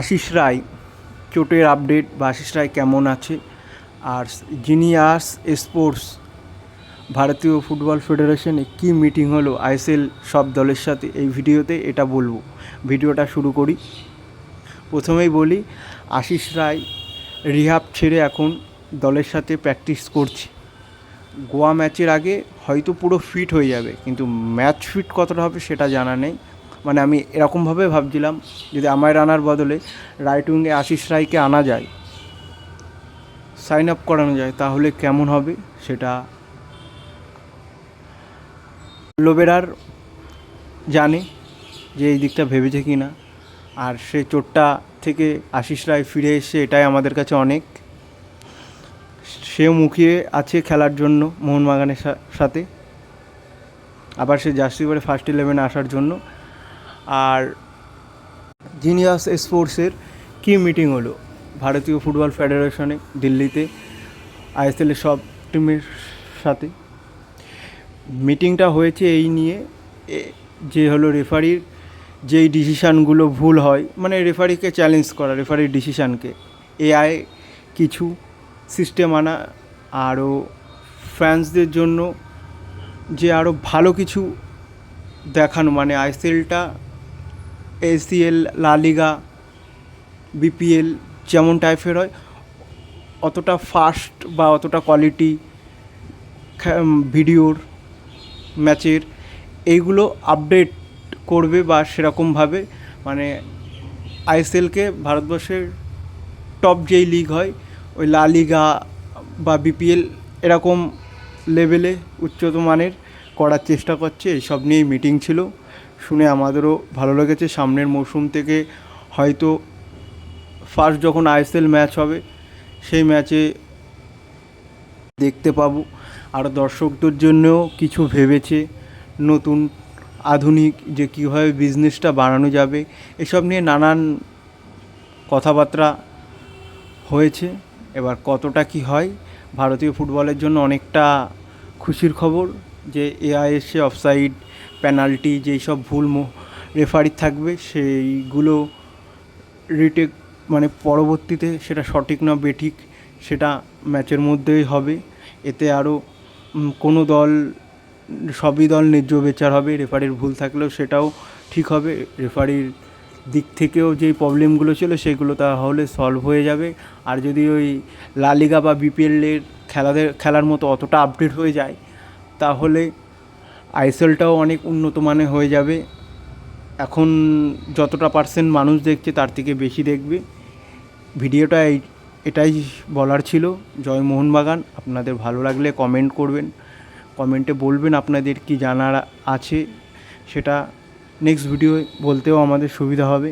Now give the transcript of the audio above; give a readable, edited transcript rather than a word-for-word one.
আশিস রায় চোটের আপডেট বা আশিস রায় কেমন আছে, আর জিনিয়াস স্পোর্টস ভারতীয় ফুটবল ফেডারেশনে কী মিটিং হলো আইএসএল সব দলের সাথে, এই ভিডিওতে এটা বলবো। ভিডিওটা শুরু করি। প্রথমেই বলি, আশিস রায় রিহাব ছেড়ে এখন দলের সাথে প্র্যাকটিস করছে। গোয়া ম্যাচের আগে হয়তো পুরো ফিট হয়ে যাবে, কিন্তু ম্যাচ ফিট কতটা হবে সেটা জানা নেই। মানে আমি এরকমভাবে ভাবছিলাম, যদি আমায় আনার বদলে রাইট উইংয়ে আশিস রায়কে আনা যায়, সাইন আপ করানো যায়, তাহলে কেমন হবে সেটা লোবেরার জানে যে এই দিকটা ভেবেছে কি না। আর সে চোটটা থেকে আশিস রায় ফিরে এসে এটাই আমাদের কাছে অনেক। সেও মুখিয়ে আছে খেলার জন্য মোহনবাগানের সাথে, আবার সে জার্সি পরে ফার্স্ট 11-এ আসার জন্য। আর জিনিয়াস স্পোর্টসের কি মিটিং হলো ভারতীয় ফুটবল ফেডারেশনে দিল্লিতে আইএসএলের সব টিমের সাথে। মিটিংটা হয়েছে এই নিয়ে যে হলো রেফারির যেই ডিসিশানগুলো ভুল হয়, মানে রেফারিকে চ্যালেঞ্জ করা, রেফারির ডিসিশানকে এআই কিছু সিস্টেম আনা, আরও ফ্যান্সদের জন্য যে আরও ভালো কিছু দেখানো, মানে আইএসএলটা এসিএল, লা লিগা, বিপিএল যেমন টাইপের হয়, অতটা ফাস্ট বা অতটা কোয়ালিটি ভিডিওর ম্যাচের এইগুলো আপডেট করবে, বা সেরকমভাবে মানে আইএসএলকে ভারতবর্ষের টপ যেই লিগ হয় ওই লা লিগা বা বিপিএল এরকম লেভেলে উচ্চত মানের করার চেষ্টা করছে। এইসব নিয়েই মিটিং ছিল, শুনে আমাদেরও ভালো লেগেছে। সামনের মরশুম থেকে হয়তো ফার্স্ট যখন আইএসএল ম্যাচ হবে সেই ম্যাচে দেখতে পাবো। আর দর্শকদের জন্যও কিছু ভেবেছে, নতুন আধুনিক যে কীভাবে বিজনেসটা বাড়ানো যাবে, এসব নিয়ে নানান কথাবার্তা হয়েছে। এবার কতটা কি হয়, ভারতীয় ফুটবলের জন্য অনেকটা খুশির খবর যে এআই এসে অফসাইড, পেনাল্টি যেই সব ভুল রেফারির থাকবে সেইগুলো রিটেক, মানে পরবর্তীতে সেটা সঠিক না বেঠিক সেটা ম্যাচের মধ্যেই হবে। এতে আরও কোনো দল, সবই দল ন্যায্য বিচার হবে। রেফারির ভুল থাকলেও সেটাও ঠিক হবে। রেফারির দিক থেকেও যেই প্রবলেমগুলো ছিল সেগুলো তাহলে সলভ হয়ে যাবে। আর যদি ওই লা লিগা বা বিপিএলের খেলার মতো অতটা আপডেট হয়ে যায়, তাহলে আইএসএলটাও অনেক উন্নত মানের হয়ে যাবে। এখন যতটা পার্সেন্ট মানুষ দেখছে তার থেকে বেশি দেখবে। ভিডিওটা এটাই বলার ছিল। জয় মোহনবাগান। আপনাদের ভালো লাগলে কমেন্ট করবেন, কমেন্টে বলবেন আপনাদের কি জানার আছে, সেটা নেক্সট ভিডিও বলতেও আমাদের সুবিধা হবে।